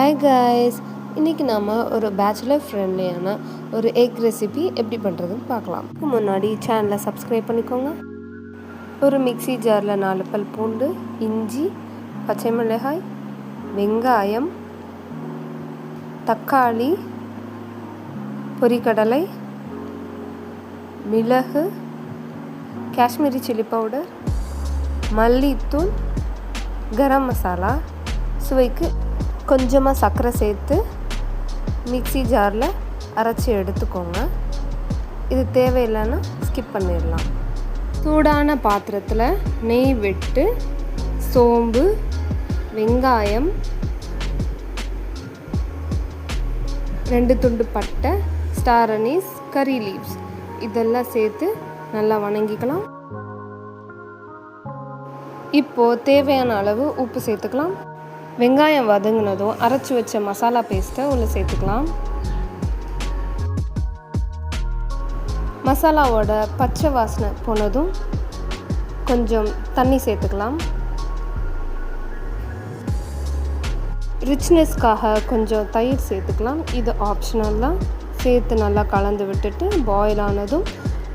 Hi guys, இன்றைக்கி நாம் ஒரு பேச்சுலர் ஃப்ரெண்ட்லியான ஒரு எக் ரெசிபி எப்படி பண்ணுறதுன்னு பார்க்கலாம். அதுக்கு முன்னாடி சேனலை சப்ஸ்கிரைப் பண்ணிக்கோங்க. ஒரு மிக்ஸி ஜாரில் 4 பல் பூண்டு, இஞ்சி, பச்சை மிளகாய், வெங்காயம், தக்காளி, பொரிக்கடலை, மிளகு, காஷ்மீரி சில்லி பவுடர், மல்லித்தூள், கரம் மசாலா, சுவைக்கு கொஞ்சமாக சர்க்கரை சேர்த்து மிக்ஸி ஜாரில் அரைச்சி எடுத்துக்கோங்க. இது தேவையில்லைன்னா ஸ்கிப் பண்ணிடலாம். சூடான பாத்திரத்தில் நெய் விட்டு சோம்பு, வெங்காயம், 2 துண்டு பட்டை, ஸ்டார் அனீஸ், கறி லீவ்ஸ் இதெல்லாம் சேர்த்து நல்லா வணங்கிக்கலாம். இப்போது தேவையான அளவு உப்பு சேர்த்துக்கலாம். வெங்காயம் வதங்கினதும் அரைச்சி வச்ச மசாலா பேஸ்ட்டை உள்ளே சேர்த்துக்கலாம். மசாலாவோட பச்சை வாசனை போனதும் கொஞ்சம் தண்ணி சேர்த்துக்கலாம். ரிச்னஸ்க்காக கொஞ்சம் தயிர் சேர்த்துக்கலாம். இது ஆப்ஷனல் தான். சேர்த்து நல்லா கலந்து விட்டுட்டு பாயில் ஆனதும்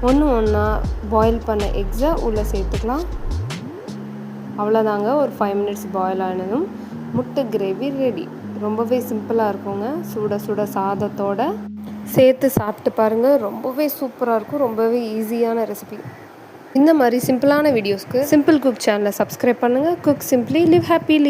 ஒன்றா பாயில் பண்ண எக்ஸை உள்ளே சேர்த்துக்கலாம். அவ்வளோதாங்க, ஒரு 5 மினிட்ஸ் பாயில் ஆனதும் முட்டை கிரேவி ரெடி. ரொம்பவே சிம்பிளாக இருக்குங்க. சுட சுட சாதத்தோடு சேர்த்து சாப்பிட்டு பாருங்கள், ரொம்பவே சூப்பராக இருக்கும். ரொம்பவே ஈஸியான ரெசிபி. இந்த மாதிரி சிம்பிளான வீடியோஸ்க்கு சிம்பிள் குக் சேனலை சப்ஸ்கிரைப் பண்ணுங்கள். Cook simply, live happily.